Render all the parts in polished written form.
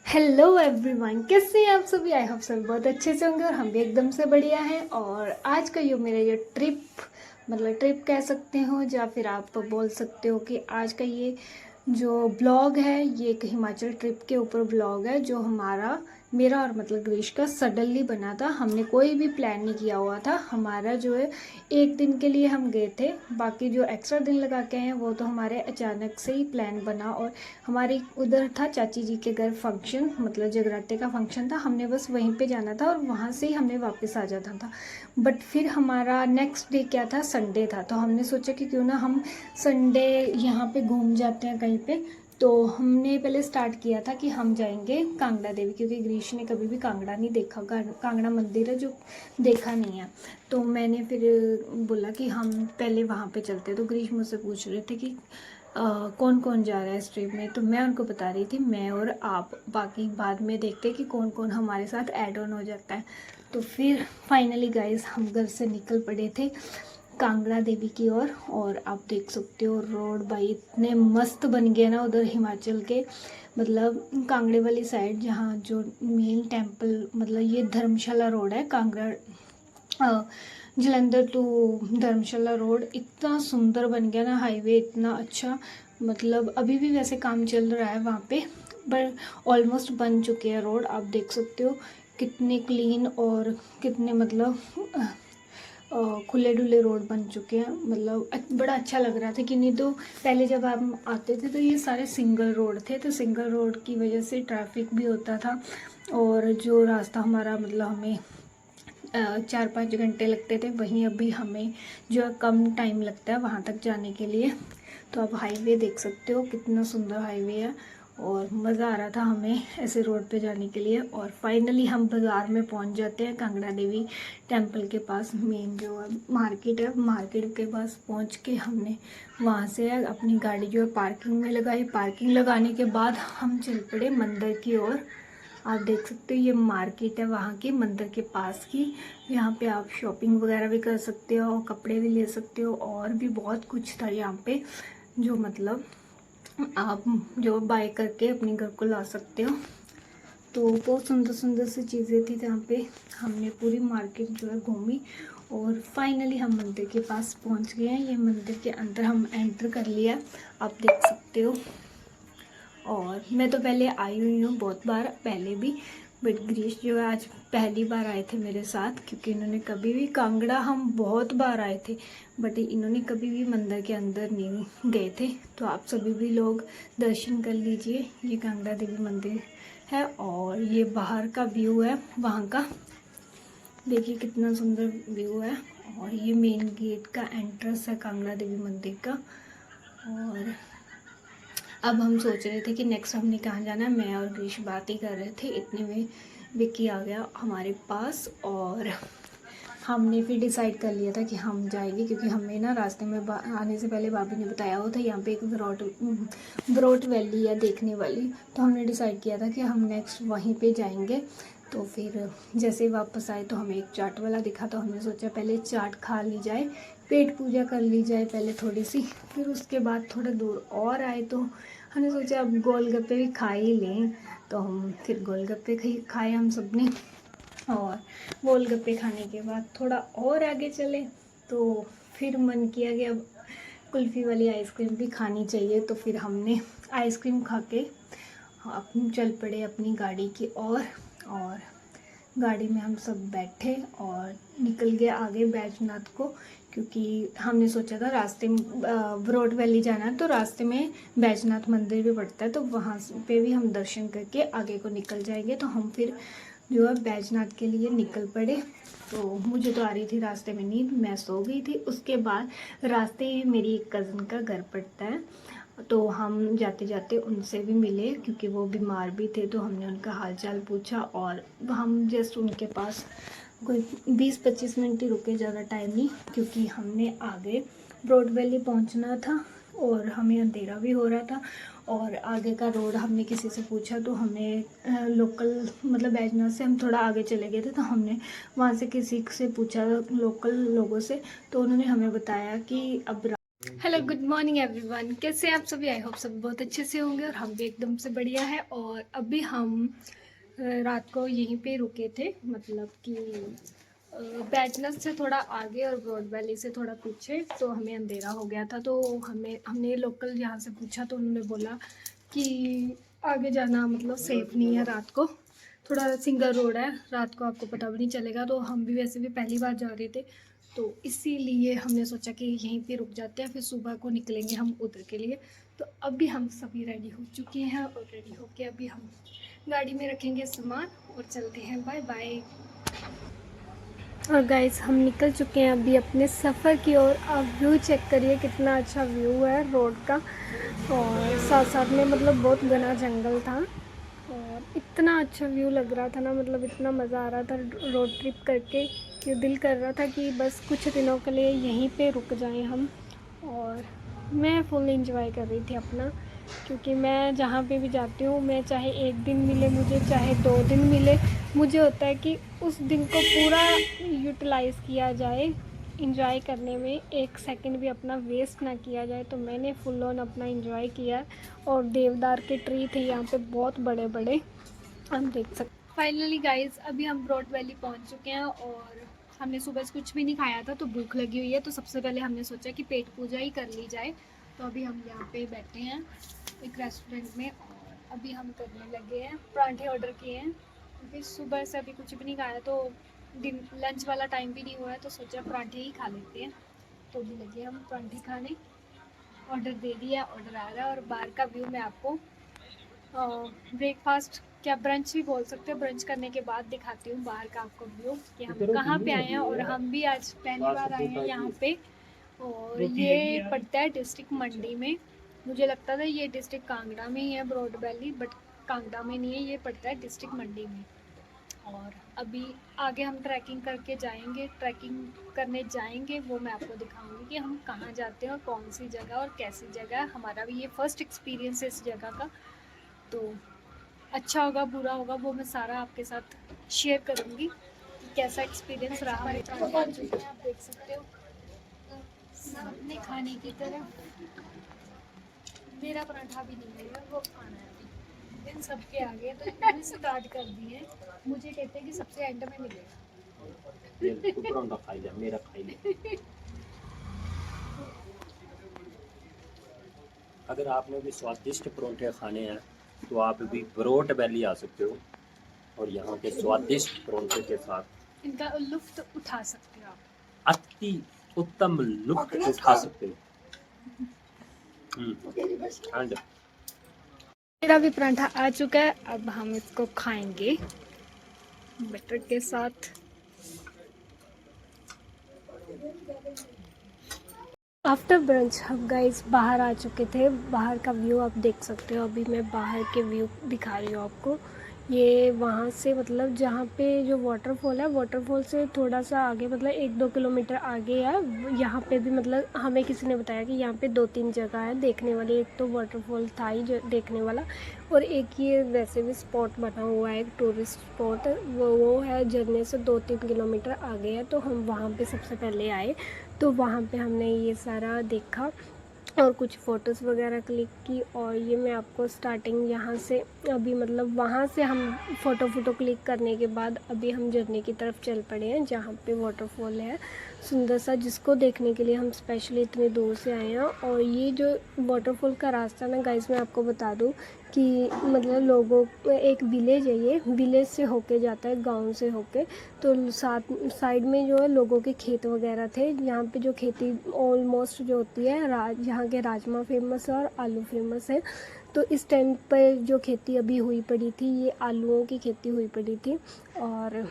Hello everyone, कैसे हैं आप सभी। आई होप सभी बहुत अच्छे से होंगे और हम भी एकदम से बढ़िया हैं। और आज का मेरा ये ट्रिप ट्रिप कह सकते हो या फिर आप बोल सकते हो कि आज का ये जो ब्लॉग है ये एक हिमाचल ट्रिप के ऊपर ब्लॉग है जो हमारा मेरा और ग्रीश का सडनली बना था। हमने कोई भी प्लान नहीं किया हुआ था। हमारा जो है एक दिन के लिए हम गए थे, बाकी जो एक्स्ट्रा दिन लगा के हैं वो तो हमारे अचानक से ही प्लान बना। और हमारी उधर था चाची जी के घर फंक्शन, जगराते का फंक्शन था। हमने बस वहीं पे जाना था और वहाँ से ही हमने वापस आ जाना था। बट फिर हमारा नेक्स्ट डे क्या था, संडे था। तो हमने सोचा कि क्यों ना हम संडे यहाँ पे घूम जाते हैं कहीं पे। तो हमने पहले स्टार्ट किया था कि हम जाएंगे कांगड़ा देवी, क्योंकि ग्रीश ने कभी भी कांगड़ा नहीं देखा। कांगड़ा मंदिर है जो देखा नहीं है। तो मैंने फिर बोला कि हम पहले वहाँ पे चलते। तो ग्रीश मुझसे पूछ रहे थे कि कौन कौन जा रहा है इस ट्रिप में। तो मैं उनको बता रही थी मैं और आप, बाकी बाद में देखते कि कौन कौन हमारे साथ ऐड ऑन हो जाता है। तो फिर फाइनली गाइस हम घर से निकल पड़े थे कांगड़ा देवी की ओर। और आप देख सकते हो रोड भाई इतने मस्त बन गए ना उधर हिमाचल के, कांगड़े वाली साइड जहाँ जो मेन टेम्पल, ये धर्मशाला रोड है कांगड़ा जलंधर टू धर्मशाला रोड। इतना सुंदर बन गया ना हाईवे, इतना अच्छा। अभी भी वैसे काम चल रहा है वहाँ पे, पर ऑलमोस्ट बन चुके हैं रोड। आप देख सकते हो कितने क्लीन और कितने खुले डुले रोड बन चुके हैं। बड़ा अच्छा लग रहा था कि नहीं तो पहले जब हम आते थे तो ये सारे सिंगल रोड थे। तो सिंगल रोड की वजह से ट्रैफिक भी होता था और जो रास्ता हमारा हमें 4-5 घंटे लगते थे, वहीं अभी हमें जो है कम टाइम लगता है वहाँ तक जाने के लिए। तो आप हाईवे देख सकते हो कितना सुंदर हाईवे है और मज़ा आ रहा था हमें ऐसे रोड पे जाने के लिए। और फाइनली हम बाज़ार में पहुँच जाते हैं कांगड़ा देवी टेम्पल के पास। मेन जो है मार्केट है, मार्केट के पास पहुँच के हमने वहाँ से अपनी गाड़ी जो है पार्किंग में लगाई। पार्किंग लगाने के बाद हम चल पड़े मंदिर की ओर। आप देख सकते हो ये मार्केट है वहाँ की मंदिर के पास की। यहाँ पे आप शॉपिंग वगैरह भी कर सकते हो, कपड़े भी ले सकते हो और भी बहुत कुछ था यहाँ पे जो आप जो बाय करके अपने घर को ला सकते हो। तो बहुत सुंदर सुंदर सी चीज़ें थी जहाँ पे हमने पूरी मार्केट जो है घूमी। और फाइनली हम मंदिर के पास पहुँच गए हैं। ये मंदिर के अंदर हम एंटर कर लिया, आप देख सकते हो। और मैं तो पहले आई हुई हूँ बहुत बार पहले भी, बट ग्रीश जो है आज पहली बार आए थे मेरे साथ, क्योंकि इन्होंने कभी भी कांगड़ा हम बहुत बार आए थे बट इन्होंने कभी भी मंदिर के अंदर नहीं गए थे। तो आप सभी भी लोग दर्शन कर लीजिए। ये कांगड़ा देवी मंदिर है और ये बाहर का व्यू है वहाँ का, देखिए कितना सुंदर व्यू है। और ये मेन गेट का एंट्रेंस है कांगड़ा देवी मंदिर का। और अब हम सोच रहे थे कि नेक्स्ट हमने कहाँ जाना है। मैं और ग्रीश बात ही कर रहे थे, इतने में विक्की आ गया हमारे पास। और हमने फिर डिसाइड कर लिया था कि हम जाएंगे, क्योंकि हमें ना रास्ते में आने से पहले भाभी ने बताया हुआ था यहाँ पे एक ब्रोट वैली है देखने वाली। तो हमने डिसाइड किया था कि हम नेक्स्ट वहीं पे जाएंगे। तो फिर जैसे ही वापस आए तो हमें एक चाट वाला दिखा, तो हमने सोचा पहले चाट खा ली जाए, पेट पूजा कर ली जाए पहले थोड़ी सी। फिर उसके बाद थोड़ा दूर और आए तो हमने सोचा अब गोलगप्पे भी खा ही लें। तो हम फिर गोलगप्पे खाए हम सब ने। और गोलगप्पे खाने के बाद थोड़ा और आगे चले तो फिर मन किया कि अब कुल्फ़ी वाली आइसक्रीम भी खानी चाहिए। तो फिर हमने आइसक्रीम खा के अपन चल पड़े अपनी गाड़ी की ओर। और गाड़ी में हम सब बैठे और निकल गए आगे बैजनाथ को, क्योंकि हमने सोचा था रास्ते में ब्रोट वैली जाना है तो रास्ते में बैजनाथ मंदिर भी पड़ता है, तो वहाँ पे भी हम दर्शन करके आगे को निकल जाएंगे। तो हम फिर जो है बैजनाथ के लिए निकल पड़े। तो मुझे तो आ रही थी रास्ते में नींद, मैं सो गई थी। उसके बाद रास्ते ही मेरी एक कज़न का घर पड़ता है, तो हम जाते जाते उनसे भी मिले क्योंकि वो बीमार भी थे। तो हमने उनका हालचाल पूछा और हम जस्ट उनके पास कोई 20-25 मिनट ही रुके, ज़्यादा टाइम नहीं, क्योंकि हमने आगे ब्रॉड वैली पहुंचना था और हमें अंधेरा भी हो रहा था। और आगे का रोड हमने किसी से पूछा तो हमें लोकल बैजनाथ से हम थोड़ा आगे चले गए थे, तो हमने वहाँ से किसी से पूछा लोकल लोगों से, तो उन्होंने हमें बताया कि अब हेलो गुड मॉर्निंग एवरीवन, कैसे हैं आप सभी। आई होप सभी बहुत अच्छे से होंगे और हम भी एकदम से बढ़िया है। और अभी हम रात को यहीं पे रुके थे, मतलब कि बैटनस से थोड़ा आगे और ब्रॉड वैली से थोड़ा पीछे। तो हमें अंधेरा हो गया था, तो हमने लोकल यहाँ से पूछा तो उन्होंने बोला कि आगे जाना मतलब सेफ़ नहीं है रात को, थोड़ा सिंगल रोड है, रात को आपको पता भी नहीं चलेगा। तो हम भी वैसे भी पहली बार जा रहे थे, तो इसीलिए हमने सोचा कि यहीं पे रुक जाते हैं, फिर सुबह को निकलेंगे हम उधर के लिए। तो अभी हम सभी रेडी हो चुके हैं और रेडी होके अभी हम गाड़ी में रखेंगे सामान और चलते हैं। Bye bye. और गाइस हम निकल चुके हैं अभी अपने सफ़र की ओर। आप व्यू चेक करिए, कितना अच्छा व्यू है रोड का, और साथ साथ में मतलब बहुत घना जंगल था और इतना अच्छा व्यू लग रहा था ना, मतलब इतना मज़ा आ रहा था रोड ट्रिप करके कि दिल कर रहा था कि बस कुछ दिनों के लिए यहीं पे रुक जाएं हम। और मैं फुल एंजॉय कर रही थी अपना, क्योंकि मैं जहाँ पे भी जाती हूँ, मैं चाहे एक दिन मिले मुझे, चाहे 2 दिन मिले, मुझे होता है कि उस दिन को पूरा यूटिलाइज़ किया जाए, इंजॉय करने में एक सेकंड भी अपना वेस्ट ना किया जाए। तो मैंने फुल ऑन अपना इंजॉय किया। और देवदार के ट्री थे यहाँ पे बहुत बड़े बड़े, हम देख सकते। फाइनली गाइज अभी हम ब्रॉड वैली पहुँच चुके हैं और हमने सुबह से कुछ भी नहीं खाया था, तो भूख लगी हुई है। तो सबसे पहले हमने सोचा कि पेट पूजा ही कर ली जाए। तो अभी हम यहाँ पे बैठे हैं एक रेस्टोरेंट में और अभी हम करने लगे हैं, पराठे ऑर्डर किए हैं क्योंकि सुबह से अभी कुछ भी नहीं खाया, तो दिन लंच वाला टाइम भी नहीं हुआ है, तो सोचा पराठे ही खा लेते हैं। तो अभी लगे हम पराठे खाने। ऑर्डर दे दिया, ऑर्डर आ रहा है। और बाहर का व्यू मैं आपको ब्रेकफास्ट क्या ब्रंच भी बोल सकते हो, ब्रंच करने के बाद दिखाती हूँ बाहर का आपको व्यू कि हम कहाँ पे आए हैं। और हम भी आज पहली बार आए हैं यहाँ पे, और ये पड़ता है डिस्ट्रिक्ट मंडी में। मुझे लगता था ये डिस्ट्रिक्ट कांगड़ा में ही है ब्रॉड वैली, बट कांगड़ा में नहीं है, ये पड़ता है डिस्ट्रिक्ट मंडी में। और अभी आगे हम ट्रैकिंग करके जाएंगे, ट्रैकिंग करने जाएंगे, वो मैं आपको दिखाऊंगी कि हम कहाँ जाते हैं और कौन सी जगह और कैसी जगह। हमारा भी ये फर्स्ट एक्सपीरियंस है इस जगह का, तो अच्छा होगा बुरा होगा वो मैं सारा आपके साथ शेयर करूँगी कि कैसा एक्सपीरियंस रहा मेरा। पहुंच चुके हैं, आप देख सकते हो अपने खाने की तरफ। मेरा पराठा भी नहीं मिलेगा, वो खाना है अभी, इन सब के आगे तो इन्होंने स्टार्ट कर दिए। मुझे कहते हैं कि सबसे एंड में मिलेगा। तू परांठा खाई ले, मेरा खाई ले। अगर आपने भी स्वादिष्ट परोंठे खाने हैं तो आप भी ब्रॉड वैली आ सकते हो और यहाँ के स्वादिष्ट परोंठे के साथ इनका लुत्फ उठा सकते हो आप, अति उत्तम लुत्फ उठा सकते हो। एंड मेरा भी पराठा आ चुका है, अब हम इसको खाएंगे बटर के साथ। आफ्टर ब्रंच हम गाइस बाहर आ चुके थे। बाहर का व्यू आप देख सकते हो, अभी मैं बाहर के व्यू दिखा रही हूँ आपको। ये वहाँ से मतलब जहाँ पे जो वाटरफॉल है, वाटरफॉल से थोड़ा सा आगे मतलब 1-2 किलोमीटर आगे है। यहाँ पे भी मतलब हमें किसी ने बताया कि यहाँ पे 2-3 जगह है देखने वाली। एक तो वाटरफॉल था ही जो देखने वाला, और एक ये वैसे भी स्पॉट बना हुआ है, एक टूरिस्ट स्पॉट, वो है झरने से 2-3 किलोमीटर आगे है। तो हम वहाँ पे सबसे पहले आए, तो वहाँ पे हमने ये सारा देखा और कुछ फ़ोटोज़ वगैरह क्लिक की। और ये मैं आपको स्टार्टिंग यहाँ से अभी मतलब वहाँ से हम फ़ोटो क्लिक करने के बाद अभी हम झरने की तरफ चल पड़े हैं, जहाँ पे वाटरफॉल है सुंदर सा, जिसको देखने के लिए हम स्पेशली इतनी दूर से आए हैं। और ये जो वाटरफॉल का रास्ता ना गाइस, मैं आपको बता दूँ कि मतलब लोगों एक विलेज है, ये विलेज से होके जाता है, गांव से होके। तो साथ साइड में जो है लोगों के खेत वगैरह थे। यहाँ पे जो खेती ऑलमोस्ट जो होती है, यहाँ के राजमा फेमस है और आलू फेमस है। तो इस टाइम पर जो खेती अभी हुई पड़ी थी, ये आलूओं की खेती हुई पड़ी थी। और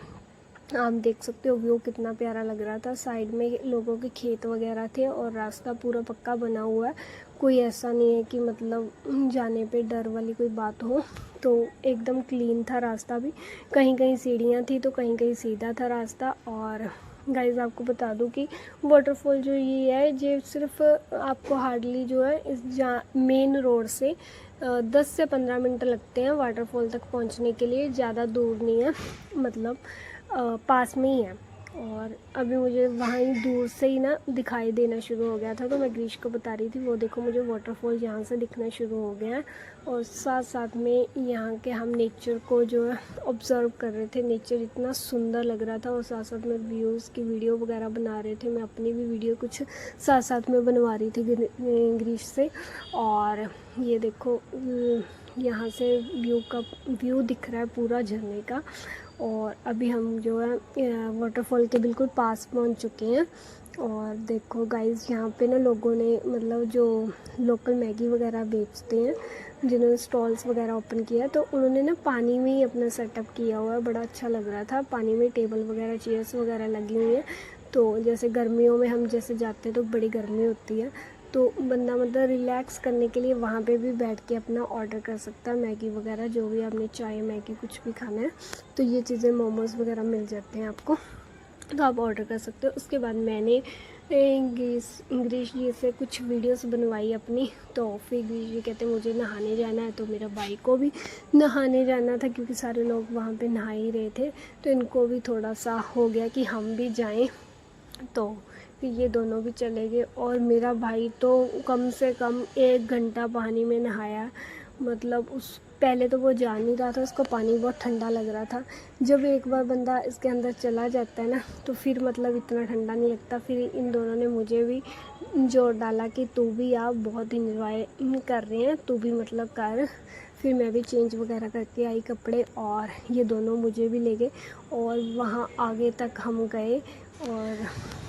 आप देख सकते हो व्यू कितना प्यारा लग रहा था। साइड में लोगों के खेत वगैरह थे और रास्ता पूरा पक्का बना हुआ है, कोई ऐसा नहीं है कि मतलब जाने पे डर वाली कोई बात हो। तो एकदम क्लीन था रास्ता भी, कहीं कहीं सीढ़ियाँ थी तो कहीं कहीं सीधा था रास्ता। और गाइस आपको बता दूं कि वाटरफॉल जो ये है, ये सिर्फ आपको हार्डली जो है इस मेन रोड से 10 से 15 मिनट लगते हैं वाटरफॉल तक पहुंचने के लिए, ज़्यादा दूर नहीं है, मतलब पास में ही है। और अभी मुझे वहाँ ही दूर से ही ना दिखाई देना शुरू हो गया था, तो मैं ग्रीश को बता रही थी वो देखो मुझे वाटरफॉल यहाँ से दिखना शुरू हो गया है। और साथ साथ में यहाँ के हम नेचर को जो है ऑब्ज़र्व कर रहे थे। नेचर इतना सुंदर लग रहा था और साथ साथ में व्यूज़ की वीडियो वगैरह बना रहे थे। मैं अपनी भी वीडियो कुछ साथ साथ में बनवा रही थी ग्रीश से। और ये देखो यहाँ से व्यू दिख रहा है पूरा झरने का। और अभी हम जो है वाटरफॉल के बिल्कुल पास पहुँच चुके हैं। और देखो गाइस यहाँ पे ना लोगों ने मतलब जो लोकल मैगी वगैरह बेचते हैं, जिन्होंने स्टॉल्स वगैरह ओपन किया, तो उन्होंने ना पानी में ही अपना सेटअप किया हुआ है। बड़ा अच्छा लग रहा था। पानी में टेबल वगैरह चेयर्स वगैरह लगी हुई हैं। तो जैसे गर्मियों में हम जैसे जाते हैं तो बड़ी गर्मी होती है, तो बंदा मतलब रिलैक्स करने के लिए वहाँ पे भी बैठ के अपना ऑर्डर कर सकता है मैगी वगैरह, जो भी आपने चाय मैगी कुछ भी खाना है। तो ये चीज़ें मोमोज़ वगैरह मिल जाते हैं आपको, तो आप ऑर्डर कर सकते हो। उसके बाद मैंने ग्रीश जी से कुछ वीडियोस बनवाई अपनी। तो फिर ग्रीश जी कहते मुझे नहाने जाना है, तो मेरा भाई को भी नहाने जाना था क्योंकि सारे लोग वहाँ पे नहा ही रहे थे। तो इनको भी थोड़ा सा हो गया कि हम भी जाएं, तो फिर ये दोनों भी चले गए। और मेरा भाई तो कम से कम 1 घंटा पानी में नहाया। मतलब उस पहले तो वो जा नहीं रहा था, उसको पानी बहुत ठंडा लग रहा था। जब एक बार बंदा इसके अंदर चला जाता है ना, तो फिर मतलब इतना ठंडा नहीं लगता। फिर इन दोनों ने मुझे भी जोर डाला कि तू भी आ, बहुत इन्जॉय कर रहे हैं, तू भी मतलब कर। फिर मैं भी चेंज वगैरह करके आई कपड़े, और ये दोनों मुझे भी ले गए और वहाँ आगे तक हम गए। और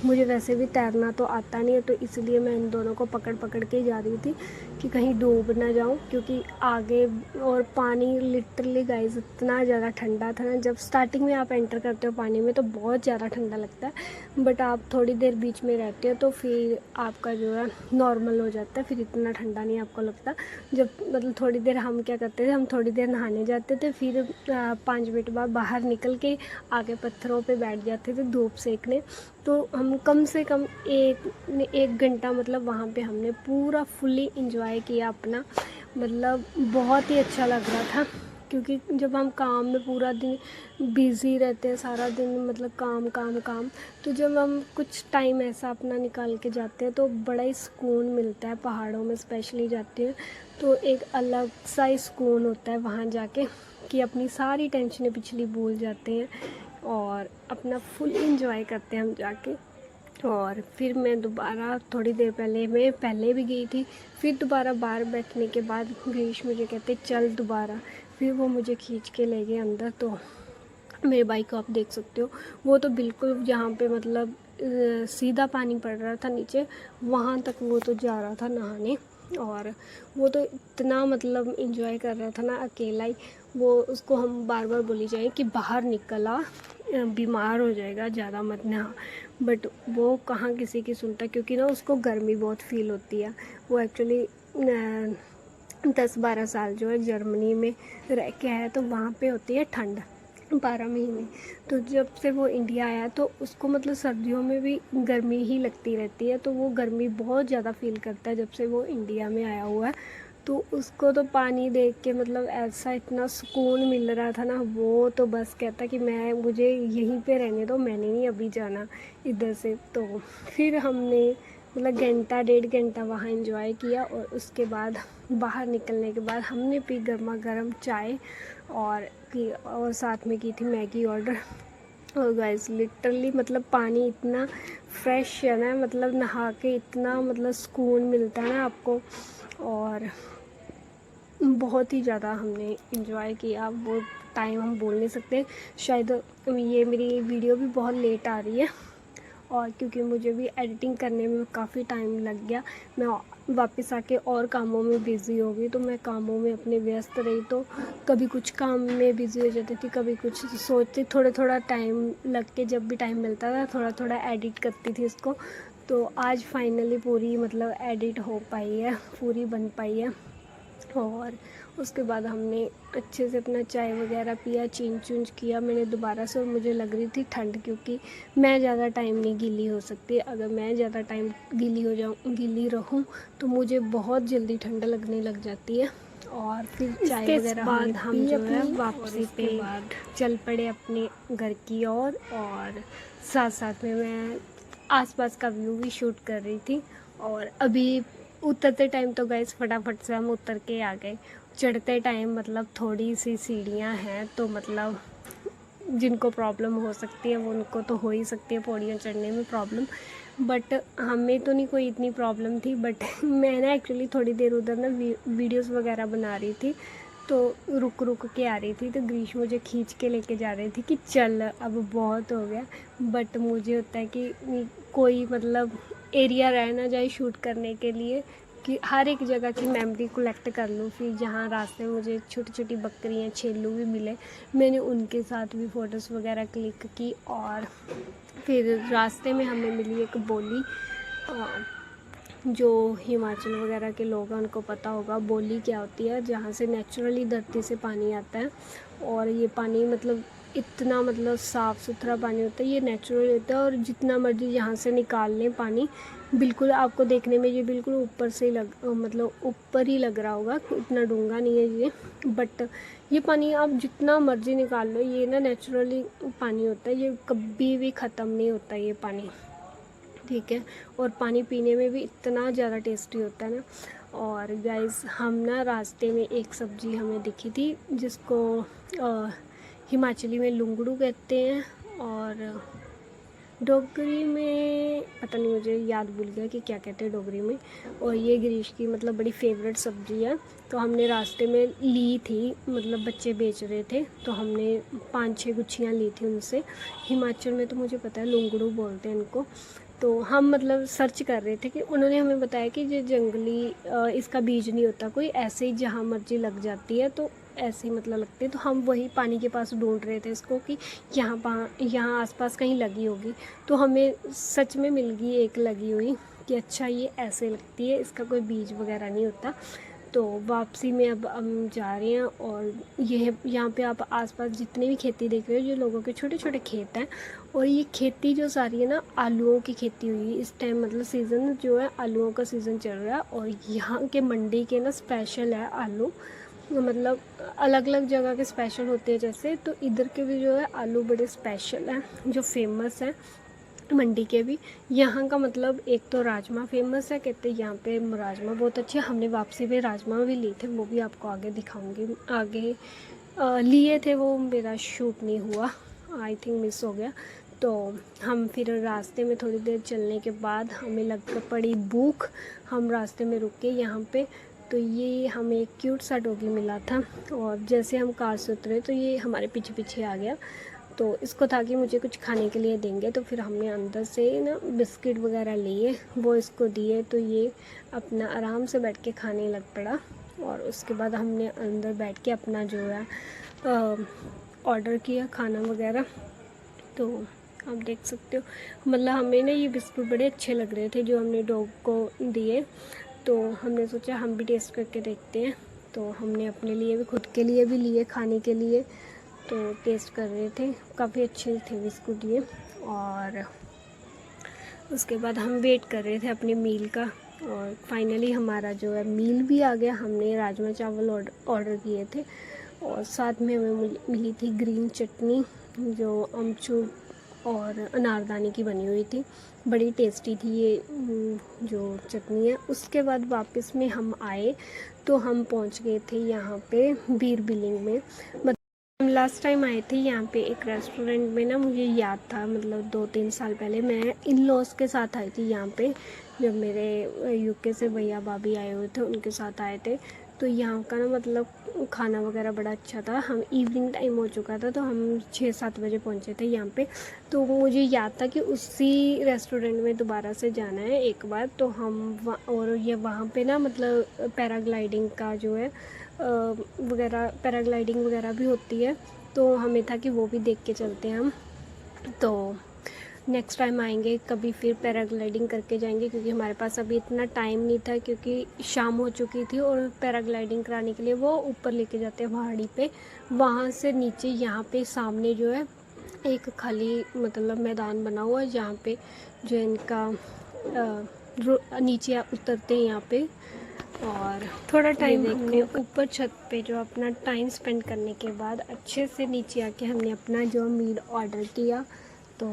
मुझे वैसे भी तैरना तो आता नहीं है, तो इसलिए मैं इन दोनों को पकड़ पकड़ के जा रही थी कि कहीं डूब ना जाऊं, क्योंकि आगे और पानी लिटरली गाइस इतना ज़्यादा ठंडा था ना। जब स्टार्टिंग में आप एंटर करते हो पानी में तो बहुत ज़्यादा ठंडा लगता है, बट आप थोड़ी देर बीच में रहते हो तो फिर आपका जो है नॉर्मल हो जाता है, फिर इतना ठंडा नहीं आपको लगता। जब मतलब थोड़ी देर हम क्या करते थे, हम थोड़ी देर नहाने जाते थे, फिर 5 मिनट बाद बाहर निकल के आगे पत्थरों पे बैठ जाते थे धूप सेकने। तो हम कम से कम एक घंटा मतलब वहाँ पे हमने पूरा फुल्ली इंजॉय किया अपना। मतलब बहुत ही अच्छा लग रहा था, क्योंकि जब हम काम में पूरा दिन बिज़ी रहते हैं, सारा दिन मतलब काम काम काम, तो जब हम कुछ टाइम ऐसा अपना निकाल के जाते हैं तो बड़ा ही सुकून मिलता है। पहाड़ों में स्पेशली जाते हैं तो एक अलग सा ही सुकून होता है वहाँ जाके, कि अपनी सारी टेंशनें पिछली भूल जाते हैं और अपना फुल इंजॉय करते हैं हम जाके। और फिर मैं दोबारा थोड़ी देर मैं पहले भी गई थी, फिर दोबारा बाहर बैठने के बाद ग्रीश मुझे कहते चल दोबारा, फिर वो मुझे खींच के ले गए अंदर। तो मेरे बाइक को आप देख सकते हो, वो तो बिल्कुल जहाँ पे मतलब सीधा पानी पड़ रहा था नीचे, वहाँ तक वो तो जा रहा था नहाने। और वो तो इतना मतलब एंजॉय कर रहा था ना अकेला ही। वो उसको हम बार बार बोली जाए कि बाहर निकल आ, बीमार हो जाएगा, ज़्यादा मत नहा, बट वो कहाँ किसी की सुनता, क्योंकि ना उसको गर्मी बहुत फील होती है। वो एक्चुअली 10-12 साल जो है जर्मनी में रह के आया, तो वहाँ पे होती है ठंड 12 महीने। तो जब से वो इंडिया आया तो उसको मतलब सर्दियों में भी गर्मी ही लगती रहती है, तो वो गर्मी बहुत ज़्यादा फील करता है जब से वो इंडिया में आया हुआ है। तो उसको तो पानी देख के मतलब ऐसा इतना सुकून मिल रहा था ना, वो तो बस कहता कि मुझे यहीं पे रहने दो, मैंने नहीं अभी जाना इधर से। तो फिर हमने मतलब घंटा 1.5 घंटा वहाँ एंजॉय किया, और उसके बाद बाहर निकलने के बाद हमने पी गर्मा गर्म चाय और साथ में की थी मैगी ऑर्डर। और गाइस लिटरली मतलब पानी इतना फ्रेश है ना, मतलब नहा के इतना मतलब सुकून मिलता है ना आपको, और बहुत ही ज़्यादा हमने इंजॉय किया। वो टाइम हम बोल नहीं सकते। शायद ये मेरी वीडियो भी बहुत लेट आ रही है, और क्योंकि मुझे भी एडिटिंग करने में काफ़ी टाइम लग गया, मैं वापस आके और कामों में बिज़ी हो गई। तो मैं कामों में अपने व्यस्त रही, तो कभी कुछ काम में बिज़ी हो जाती थी, कभी कुछ सोचती, थोड़ा टाइम लग के जब भी टाइम मिलता था थोड़ा थोड़ा एडिट करती थी इसको। तो आज फाइनली पूरी मतलब एडिट हो पाई है, पूरी बन पाई है। और उसके बाद हमने अच्छे से अपना चाय वगैरह पिया, चेंज चूंज किया मैंने दोबारा से। और मुझे लग रही थी ठंड, क्योंकि मैं ज़्यादा टाइम नहीं गीली हो सकती। अगर मैं ज़्यादा टाइम गीली रहूँ तो मुझे बहुत जल्दी ठंड लगने लग जाती है। और फिर चाय इसके वगैरह बाद हम भी जो है अपनी वापसी और पे उसके बाद चल पड़े अपने घर की ओर। और साथ साथ में मैं आसपास का व्यू भी शूट कर रही थी। और अभी उतरते टाइम तो गाइस फटाफट से हम उतर के आ गए। चढ़ते टाइम मतलब थोड़ी सी सीढ़ियाँ हैं, तो मतलब जिनको प्रॉब्लम हो सकती है वो उनको तो हो ही सकती है पौड़ियाँ चढ़ने में प्रॉब्लम, बट हमें तो नहीं कोई इतनी प्रॉब्लम थी। बट मैं ना एक्चुअली थोड़ी देर उधर ना वीडियोस वगैरह बना रही थी, तो रुक रुक के आ रही थी, तो ग्रीश मुझे खींच के लेके जा रही थी कि चल अब बहुत हो गया। बट मुझे होता है कि कोई मतलब एरिया रह ना जाए शूट करने के लिए, कि हर एक जगह की मेमोरी कलेक्ट कर लूँ। फिर जहाँ रास्ते में मुझे छोटी छोटी बकरियाँ छेलू भी मिले, मैंने उनके साथ भी फ़ोटोज़ वगैरह क्लिक की। और फिर रास्ते में हमें मिली एक बोली, जो हिमाचल वगैरह के लोग हैं उनको पता होगा बोली क्या होती है, जहाँ से नेचुरली धरती से पानी आता है। और ये पानी मतलब इतना मतलब साफ़ सुथरा पानी होता है, ये नेचुरल होता है। और जितना मर्जी यहाँ से निकाल लें पानी, बिल्कुल आपको देखने में ये बिल्कुल ऊपर से मतलब ऊपर ही लग रहा होगा, इतना डूंगा नहीं है ये। बट ये पानी आप जितना मर्जी निकाल लो, ये ना नेचुरली पानी होता है, ये कभी भी ख़त्म नहीं होता ये पानी, ठीक है। और पानी पीने में भी इतना ज़्यादा टेस्टी होता है ना। और गाइस हम ना रास्ते में एक सब्ज़ी हमें दिखी थी, जिसको हिमाचली में लुंगड़ू कहते हैं, और डोगरी में पता नहीं, मुझे याद भूल गया कि क्या कहते हैं डोगरी में। और ये गिरीश की मतलब बड़ी फेवरेट सब्ज़ी है, तो हमने रास्ते में ली थी, मतलब बच्चे बेच रहे थे, तो हमने 5-6 गुच्छियाँ ली थी उनसे। हिमाचल में तो मुझे पता है लुंगड़ू बोलते हैं इनको। तो हम मतलब सर्च कर रहे थे कि उन्होंने हमें बताया कि ये जंगली इसका बीज नहीं होता कोई, ऐसे ही जहाँ मर्जी लग जाती है, तो ऐसे ही मतलब लगती है। तो हम वही पानी के पास ढूंढ रहे थे इसको कि यहाँ आसपास कहीं लगी होगी। तो हमें सच में मिल गई एक लगी हुई, कि अच्छा ये ऐसे लगती है, इसका कोई बीज वगैरह नहीं होता। तो वापसी में अब हम जा रहे हैं। और ये यहाँ पे आप आसपास जितने भी खेती देख रहे हो, जो लोगों के छोटे छोटे खेत हैं। और ये खेती जो सारी है ना, आलूओं की खेती हुई है इस टाइम, मतलब सीज़न जो है आलूओं का सीज़न चल रहा है। और यहाँ के मंडी के ना स्पेशल है आलू, मतलब अलग अलग जगह के स्पेशल होते हैं जैसे, तो इधर के भी जो है आलू बड़े स्पेशल हैं, जो फेमस हैं मंडी के भी। यहाँ का मतलब एक तो राजमा फेमस है, कहते हैं यहाँ पे राजमा बहुत अच्छे। हमने वापसी में राजमा भी लिए थे, वो भी आपको आगे दिखाऊंगी। आगे लिए थे, वो मेरा शूट नहीं हुआ, आई थिंक मिस हो गया। तो हम फिर रास्ते में थोड़ी देर चलने के बाद हमें लग पड़ी भूख, हम रास्ते में रुके यहाँ पे। तो ये हमें एक क्यूट सा डॉगी मिला था, और जैसे हम कार से उतरे तो ये हमारे पीछे पीछे आ गया। तो इसको था कि मुझे कुछ खाने के लिए देंगे, तो फिर हमने अंदर से ना बिस्किट वगैरह लिए, वो इसको दिए, तो ये अपना आराम से बैठ के खाने लग पड़ा। और उसके बाद हमने अंदर बैठ के अपना जो है ऑर्डर किया खाना वगैरह। तो आप देख सकते हो, मतलब हमें ना ये बिस्कुट बड़े अच्छे लग रहे थे जो हमने डॉग को दिए, तो हमने सोचा हम भी टेस्ट करके देखते हैं। तो हमने अपने लिए भी, खुद के लिए भी लिए खाने के लिए, तो टेस्ट कर रहे थे, काफ़ी अच्छे थे बिस्कुट ये। और उसके बाद हम वेट कर रहे थे अपने मील का, और फाइनली हमारा जो है मील भी आ गया। हमने राजमा चावल ऑर्डर किए थे, और साथ में हमें मिली थी ग्रीन चटनी, जो अमचूर और अनारदाने की बनी हुई थी, बड़ी टेस्टी थी ये जो चटनी है। उसके बाद वापस में हम आए, तो हम पहुंच गए थे यहाँ पे बीर बिलिंग में। हम लास्ट टाइम आए थे यहाँ पे एक रेस्टोरेंट में ना, मुझे याद था, मतलब 2-3 साल पहले मैं इन लॉज के साथ आई थी यहाँ पे, जब मेरे यूके से भैया भाभी आए हुए थे उनके साथ आए थे। तो यहाँ का ना मतलब खाना वगैरह बड़ा अच्छा था। हम इवनिंग टाइम हो चुका था, तो हम 6-7 बजे पहुँचे थे यहाँ पे। तो मुझे याद था कि उसी रेस्टोरेंट में दोबारा से जाना है एक बार। तो हम और ये वहाँ पे ना मतलब पैराग्लाइडिंग का जो है वगैरह, पैराग्लाइडिंग वगैरह भी होती है, तो हमें था कि वो भी देख के चलते हैं हम। तो नेक्स्ट टाइम आएंगे कभी फिर पैराग्लाइडिंग करके जाएंगे, क्योंकि हमारे पास अभी इतना टाइम नहीं था, क्योंकि शाम हो चुकी थी। और पैराग्लाइडिंग कराने के लिए वो ऊपर लेके जाते हैं पहाड़ी पे, वहाँ से नीचे यहाँ पे सामने जो है एक खाली मतलब मैदान बना हुआ है, जहाँ पे जो इनका नीचे उतरते हैं यहाँ पे और थोड़ा टाइम हमने ऊपर छत पे जो अपना टाइम स्पेंड करने के बाद अच्छे से नीचे आके हमने अपना जो मील ऑर्डर किया। तो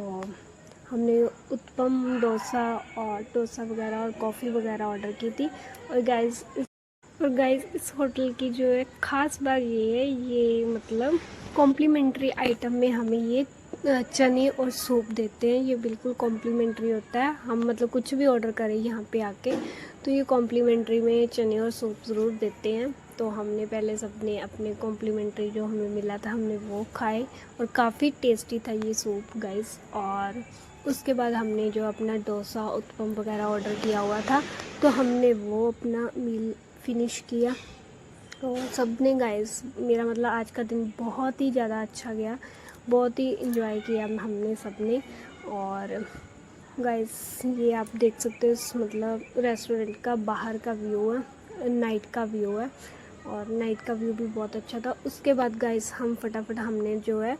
हमने उत्पम, डोसा वगैरह और कॉफ़ी वगैरह ऑर्डर की थी। और गाइस इस होटल की जो है ख़ास बात ये है, ये मतलब कॉम्प्लीमेंट्री आइटम में हमें ये चने और सूप देते हैं। ये बिल्कुल कॉम्प्लीमेंट्री होता है। हम मतलब कुछ भी ऑर्डर करें यहाँ पे आके तो ये कॉम्प्लीमेंट्री में चने और सूप ज़रूर देते हैं। तो हमने पहले सबने अपने कॉम्प्लीमेंट्री जो हमें मिला था हमने वो खाए और काफ़ी टेस्टी था ये सूप गाइस। और उसके बाद हमने जो अपना डोसा, उत्पम वगैरह ऑर्डर किया हुआ था तो हमने वो अपना मील फिनिश किया। तो सब ने गाइस, मेरा मतलब आज का दिन बहुत ही ज़्यादा अच्छा गया, बहुत ही इन्जॉय किया हमने सब ने। और गाइस ये आप देख सकते हो इस मतलब रेस्टोरेंट का बाहर का व्यू है, नाइट का व्यू है और नाइट का व्यू भी बहुत अच्छा था। उसके बाद गाइस हम फटाफट हमने जो है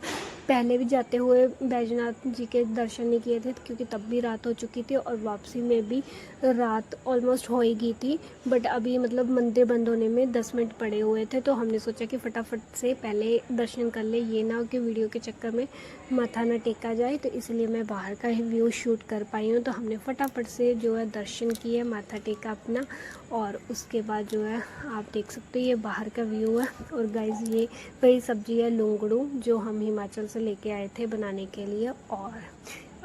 पहले भी जाते हुए बैजनाथ जी के दर्शन नहीं किए थे क्योंकि तब भी रात हो चुकी थी और वापसी में भी रात ऑलमोस्ट हो ही गई थी। बट अभी मतलब मंदिर बंद होने में 10 मिनट पड़े हुए थे तो हमने सोचा कि फटाफट से पहले दर्शन कर ले, ये ना हो कि वीडियो के चक्कर में माथा ना टेका जाए। तो इसलिए मैं बाहर का ही व्यू शूट कर पाई हूँ। तो हमने फटाफट से जो है दर्शन किए, माथा टेका अपना और उसके बाद जो है आप देख सकते हो ये बाहर का व्यू है। और गाइस ये वही सब्जी है लोंगड़ू जो हम हिमाचल से लेके आए थे बनाने के लिए। और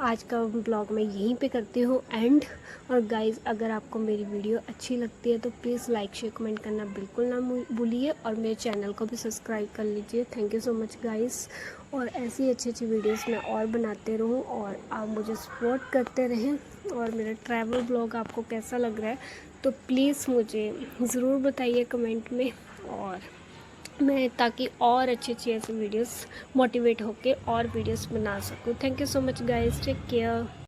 आज का ब्लॉग मैं यहीं पे करती हूँ एंड। और गाइस अगर आपको मेरी वीडियो अच्छी लगती है तो प्लीज़ लाइक शेयर कमेंट करना बिल्कुल ना भूलिए और मेरे चैनल को भी सब्सक्राइब कर लीजिए। Thank you so much guys. और ऐसी अच्छी वीडियोस मैं और बनाते रहूँ और आप मुझे सपोर्ट करते रहें। और मेरा ट्रैवल ब्लॉग आपको कैसा लग रहा है तो प्लीज़ मुझे ज़रूर बताइए कमेंट में, और मैं ताकि और अच्छी ऐसी वीडियोस मोटिवेट होके और वीडियोस बना सकूँ। Thank you so much guys, take care.